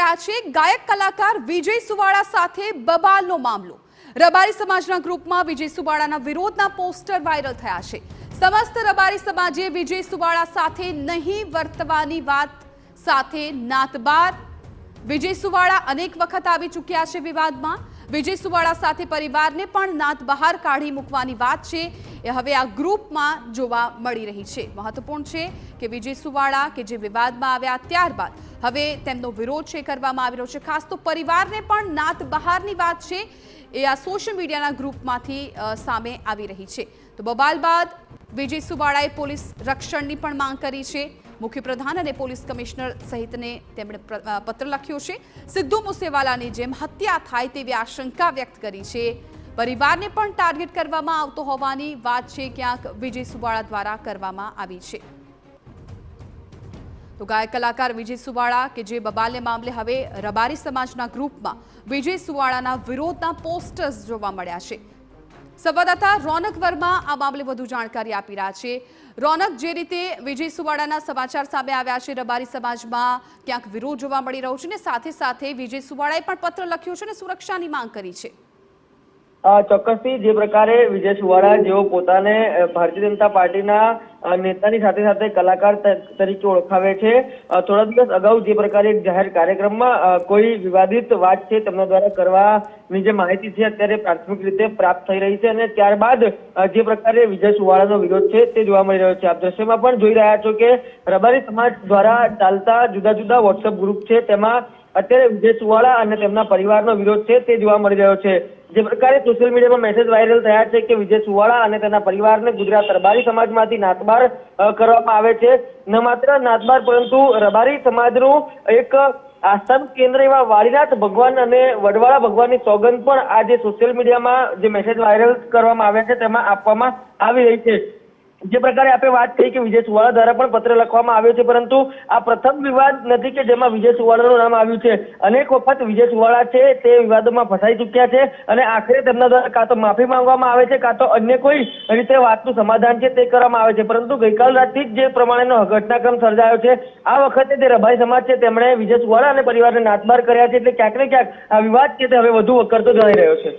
રહ્યા છે ગાયક કલાકાર વિજય સુવાળા સાથે બબાલનો મામલો। રબારી સમાજના ગ્રુપમાં વિજય સુવાળાના વિરોધના પોસ્ટર વાયરલ થયા છે। સમસ્ત રબારી સમાજે વિજય સુવાળા સાથે નહીં વર્તવાની વાત સાથે નાતબાર। વિજય સુવાળા અનેક વખત આવી ચૂક્યા છે વિવાદમાં। વિજય સુવાળા સાથે પરિવારને પણ નાત બહાર કાઢી મૂકવાની વાત છે એ હવે આ ગ્રુપમાં જોવા મળી રહી છે। મહત્વપૂર્ણ છે કે વિજય સુવાળા કે જે વિવાદમાં આવ્યા ત્યારબાદ હવે તેમનો વિરોધ છે કરવામાં આવી રહ્યો છે। ખાસ તો પરિવારને પણ નાત બહારની વાત છે એ આ સોશિયલ મીડિયાના ગ્રુપમાંથી સામે આવી રહી છે। તો બબાલ બાદ વિજય સુવાળાએ પોલીસ રક્ષણની પણ માંગ કરી છે। મુખ્ય પ્રધાન અને પોલીસ કમિશનર સહિતને તેમણે પત્ર લખ્યો છે। સિદ્ધુ મૂસેવાલાની જેમ હત્યા થાય તેવી આશંકા વ્યક્ત કરી છે। પરિવારને પણ ટાર્ગેટ કરવામાં આવતો હોવાની વાત છે ક્યાંક વિજય સુવાળા દ્વારા કરવામાં આવી છે। તો ગાયક કલાકાર વિજય સુવાળા કે જે બબાલને મામલે હવે રબારી સમાજના ગ્રુપમાં વિજય સુવાળાના વિરોધના પોસ્ટર્સ જોવા મળ્યા છે। સંવાદદાતા રોનક વર્મા આ મામલે વધુ જાણકારી આપી રહ્યા છે। રોનક, જે રીતે વિજય સુવાળાના સમાચાર સામે આવ્યા છે, રબારી સમાજમાં ક્યાંક વિરોધ જોવા મળી રહ્યો છે ને સાથે સાથે વિજય સુવાળાએ પણ પત્ર લખ્યો છે અને સુરક્ષાની માંગ કરી છે। ચોક્કસથી જે પ્રકારે વિજય સુવાળા જેઓ પોતાને ભારતીય જનતા પાર્ટીના નેતાની સાથે સાથે કલાકાર તરીકે ઓળખાવે છે, થોડા દિવસ અગાઉ જે પ્રકારે એક જાહેર કાર્યક્રમમાં કોઈ વિવાદિત વાત છે તેમના દ્વારા કરવાની જે માહિતી છે અત્યારે પ્રાથમિક રીતે પ્રાપ્ત થઈ રહી છે અને ત્યારબાદ જે પ્રકારે વિજય સુવાળાનો વિરોધ છે તે જોવા મળી રહ્યો છે। આપ દ્રશ્યમાં પણ જોઈ રહ્યા છો કે રબારી સમાજ દ્વારા ચાલતા જુદા જુદા વોટ્સએપ ગ્રુપ છે તેમાં અત્યારે વિજય સુવાળા અને તેમના પરિવારનો વિરોધ છે તે જોવા મળી રહ્યો છે। જે પ્રકારે સોશિયલ મીડિયામાં મેસેજ વાયરલ થયા છે કે વિજય સુવાળા અને તેના પરિવારને ગુજરાત રબારી સમાજમાંથી નાતબાર કરવામાં આવે છે। ન માત્ર નાતબાર પરંતુ રબારી સમાજનું એક આસ્થાનું કેન્દ્ર એવા વાળીનાથ ભગવાન અને વડવાળા ભગવાનની સોગંદ પણ આ જે સોશિયલ મીડિયામાં જે મેસેજ વાયરલ કરવામાં આવ્યા છે તેમાં આપવામાં આવી રહી છે। જે પ્રકારે આપણે વાત કરી કે વિજય સુવાળા દ્વારા પણ પત્ર લખવામાં આવ્યો છે, પરંતુ આ પ્રથમ વિવાદ નથી કે જેમાં વિજય સુવાળાનું નામ આવ્યું છે। અનેક વખત વિજય સુવાળા છે તે વિવાદોમાં ફસાઈ ચૂક્યા છે અને આખરે તેમના દ્વારા કાં તો માફી માંગવામાં આવે છે કાં તો અન્ય કોઈ રીતે વાતનું સમાધાન છે તે કરવામાં આવે છે, પરંતુ ગઈકાલ રાતથી જ જે પ્રમાણેનો ઘટનાક્રમ સર્જાયો છે આ વખતે જે રબારી સમાજ છે તેમણે વિજય સુવાળા અને પરિવારને નાતબાર કર્યા છે, એટલે ક્યાંક ને ક્યાંક આ વિવાદ છે તે હવે વધુ વકરતો જણાઈ રહ્યો છે।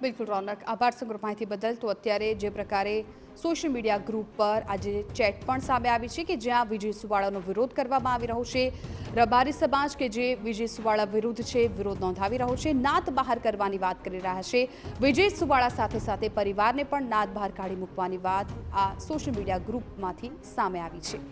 બિલકુલ રોનક, આભાર સમગ્ર માહિતી બદલ। તો અત્યારે જે પ્રકારે સોશિયલ મીડિયા ગ્રુપ પર આજે ચેટ પણ સામે આવી છે કે જ્યાં વિજય સુવાળાનો વિરોધ કરવામાં આવી રહ્યો છે। રબારી સમાજ કે જે વિજય સુવાળા વિરુદ્ધ છે વિરોધ નોંધાવી રહ્યો છે, નાત બહાર કરવાની વાત કરી રહ્યા છે। વિજય સુવાળા સાથે સાથે પરિવારને પણ નાત બહાર કાઢી મૂકવાની વાત આ સોશિયલ મીડિયા ગ્રુપમાંથી સામે આવી છે।